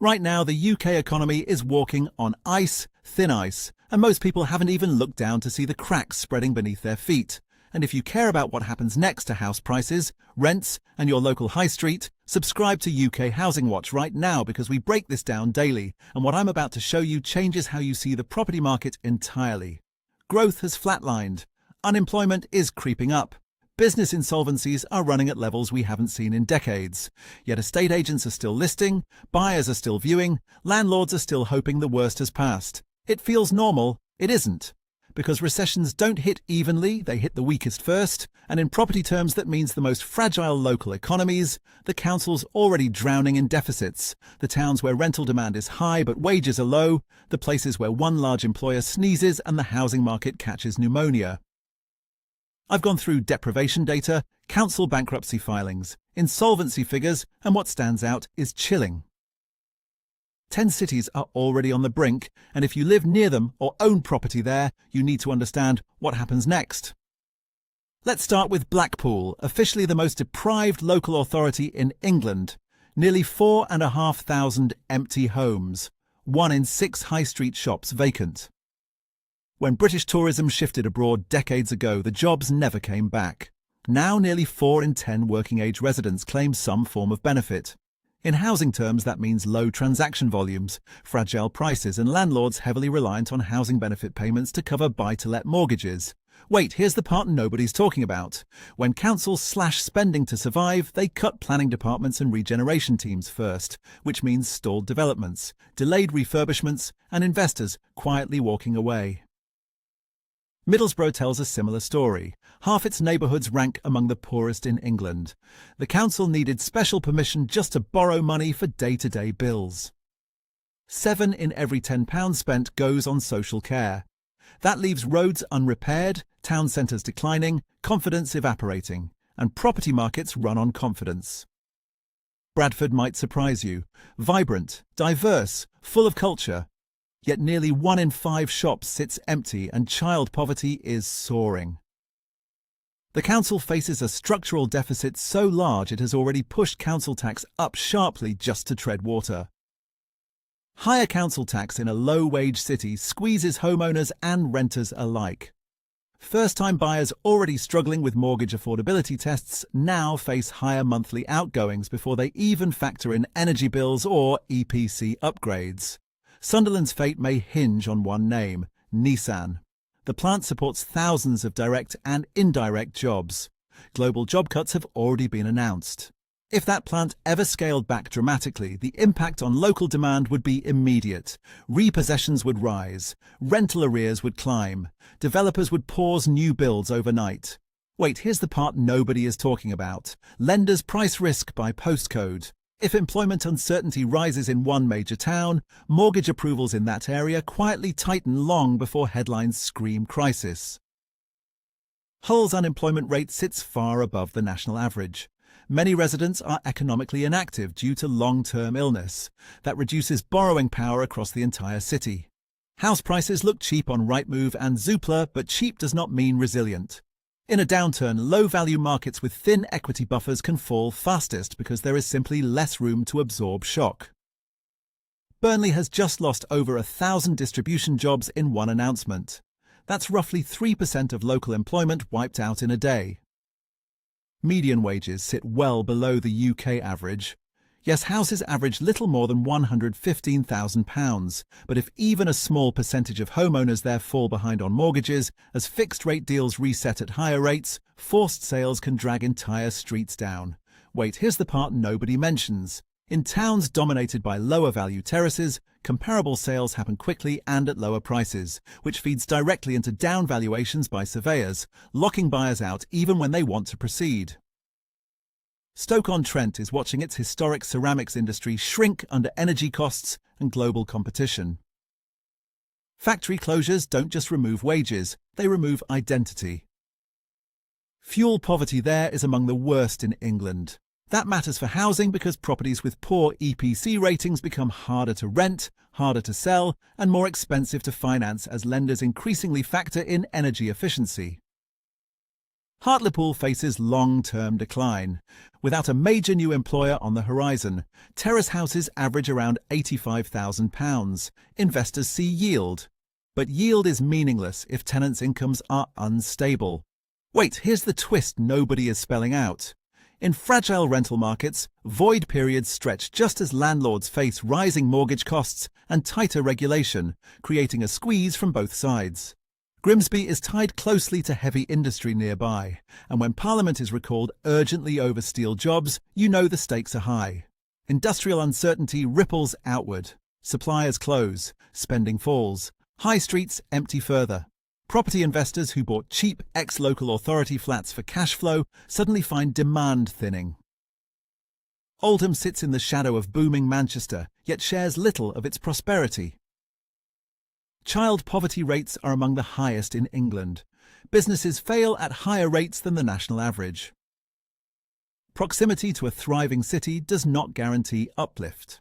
Right now, the UK economy is walking on ice, thin ice, and most people haven't even looked down to see the cracks spreading beneath their feet. And if you care about what happens next to house prices, rents, and your local high street, subscribe to UK Housing Watch right now because we break this down daily, and what I'm about to show you changes how you see the property market entirely. Growth has flatlined. Unemployment is creeping up. Business insolvencies are running at levels we haven't seen in decades. Yet estate agents are still listing, buyers are still viewing, landlords are still hoping the worst has passed. It feels normal. It isn't. Because recessions don't hit evenly, they hit the weakest first, and in property terms that means the most fragile local economies, the council's already drowning in deficits, the towns where rental demand is high but wages are low, the places where one large employer sneezes and the housing market catches pneumonia. I've gone through deprivation data, council bankruptcy filings, insolvency figures, and what stands out is chilling. 10 cities are already on the brink, and if you live near them or own property there, you need to understand what happens next. Let's start with Blackpool, officially the most deprived local authority in England. Nearly 4,500 empty homes, 1 in 6 high street shops vacant. When British tourism shifted abroad decades ago, the jobs never came back. Now nearly 4 in 10 working-age residents claim some form of benefit. In housing terms, that means low transaction volumes, fragile prices, and landlords heavily reliant on housing benefit payments to cover buy-to-let mortgages. Wait, here's the part nobody's talking about. When councils slash spending to survive, they cut planning departments and regeneration teams first, which means stalled developments, delayed refurbishments, and investors quietly walking away. Middlesbrough tells a similar story. Half its neighbourhoods rank among the poorest in England. The council needed special permission just to borrow money for day-to-day bills. 7 in every £10 spent goes on social care. That leaves roads unrepaired, town centres declining, confidence evaporating, and property markets run on confidence. Bradford might surprise you. Vibrant, diverse, full of culture. Yet nearly 1 in 5 shops sits empty and child poverty is soaring. The council faces a structural deficit so large it has already pushed council tax up sharply just to tread water. Higher council tax in a low-wage city squeezes homeowners and renters alike. First-time buyers already struggling with mortgage affordability tests now face higher monthly outgoings before they even factor in energy bills or EPC upgrades. Sunderland's fate may hinge on one name, Nissan. The plant supports thousands of direct and indirect jobs. Global job cuts have already been announced. If that plant ever scaled back dramatically, the impact on local demand would be immediate. Repossessions would rise, rental arrears would climb, developers would pause new builds overnight. Wait, here's the part nobody is talking about. Lenders price risk by postcode. If employment uncertainty rises in one major town, mortgage approvals in that area quietly tighten long before headlines scream crisis. Hull's unemployment rate sits far above the national average. Many residents are economically inactive due to long-term illness. That reduces borrowing power across the entire city. House prices look cheap on Rightmove and Zoopla, but cheap does not mean resilient. In a downturn, low-value markets with thin equity buffers can fall fastest because there is simply less room to absorb shock. Burnley has just lost over 1,000 distribution jobs in one announcement. That's roughly 3% of local employment wiped out in a day. Median wages sit well below the UK average. Yes, houses average little more than £115,000, but if even a small percentage of homeowners there fall behind on mortgages, as fixed-rate deals reset at higher rates, forced sales can drag entire streets down. Wait, here's the part nobody mentions. In towns dominated by lower-value terraces, comparable sales happen quickly and at lower prices, which feeds directly into down valuations by surveyors, locking buyers out even when they want to proceed. Stoke-on-Trent is watching its historic ceramics industry shrink under energy costs and global competition. Factory closures don't just remove wages, they remove identity. Fuel poverty there is among the worst in England. That matters for housing because properties with poor EPC ratings become harder to rent, harder to sell, and more expensive to finance as lenders increasingly factor in energy efficiency. Hartlepool faces long-term decline. Without a major new employer on the horizon, terrace houses average around £85,000. Investors see yield. But yield is meaningless if tenants' incomes are unstable. Wait, here's the twist nobody is spelling out. In fragile rental markets, void periods stretch just as landlords face rising mortgage costs and tighter regulation, creating a squeeze from both sides. Grimsby is tied closely to heavy industry nearby, and when Parliament is recalled urgently over steel jobs, you know the stakes are high. Industrial uncertainty ripples outward. Suppliers close, spending falls, high streets empty further. Property investors who bought cheap ex-local authority flats for cash flow suddenly find demand thinning. Oldham sits in the shadow of booming Manchester, yet shares little of its prosperity. Child poverty rates are among the highest in England. Businesses fail at higher rates than the national average. Proximity to a thriving city does not guarantee uplift.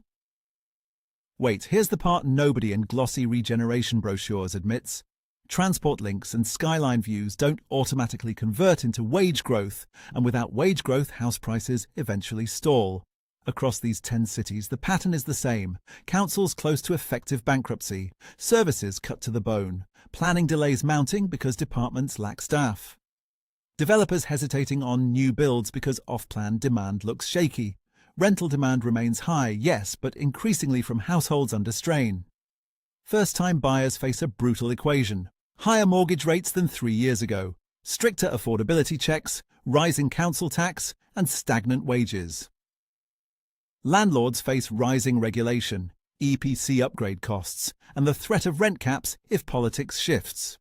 Wait, here's the part nobody in glossy regeneration brochures admits. Transport links and skyline views don't automatically convert into wage growth, and without wage growth, house prices eventually stall. Across these 10 cities, the pattern is the same. Councils close to effective bankruptcy, services cut to the bone, planning delays mounting because departments lack staff. Developers hesitating on new builds because off-plan demand looks shaky. Rental demand remains high, yes, but increasingly from households under strain. First-time buyers face a brutal equation. Higher mortgage rates than 3 years ago, stricter affordability checks, rising council tax, and stagnant wages. Landlords face rising regulation, EPC upgrade costs, and the threat of rent caps if politics shifts.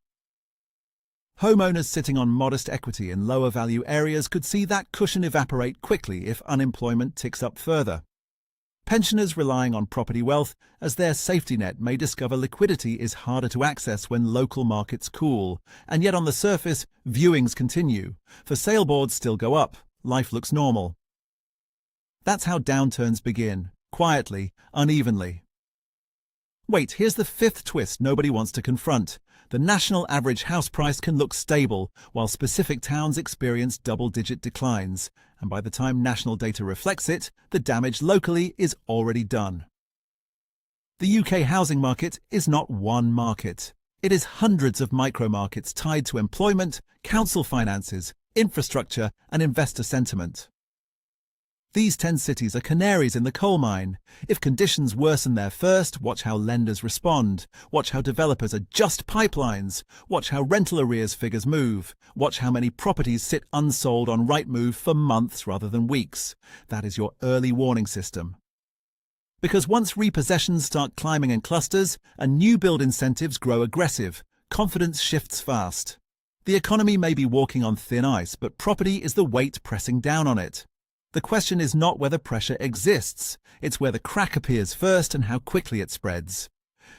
Homeowners sitting on modest equity in lower value areas could see that cushion evaporate quickly if unemployment ticks up further. Pensioners relying on property wealth as their safety net may discover liquidity is harder to access when local markets cool, and yet on the surface, viewings continue. For sale boards still go up, life looks normal. That's how downturns begin, quietly, unevenly. Wait, here's the fifth twist nobody wants to confront. The national average house price can look stable, while specific towns experience double-digit declines, and by the time national data reflects it, the damage locally is already done. The UK housing market is not one market. It is hundreds of micro-markets tied to employment, council finances, infrastructure, and investor sentiment. These 10 cities are canaries in the coal mine. If conditions worsen there first, watch how lenders respond. Watch how developers adjust pipelines. Watch how rental arrears figures move. Watch how many properties sit unsold on Rightmove for months rather than weeks. That is your early warning system. Because once repossessions start climbing in clusters and new build incentives grow aggressive, confidence shifts fast. The economy may be walking on thin ice, but property is the weight pressing down on it. The question is not whether pressure exists, it's where the crack appears first and how quickly it spreads.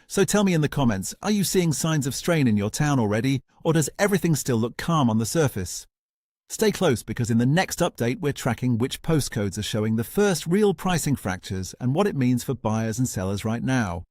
So tell me in the comments, are you seeing signs of strain in your town already, or does everything still look calm on the surface? Stay close because in the next update we're tracking which postcodes are showing the first real pricing fractures and what it means for buyers and sellers right now.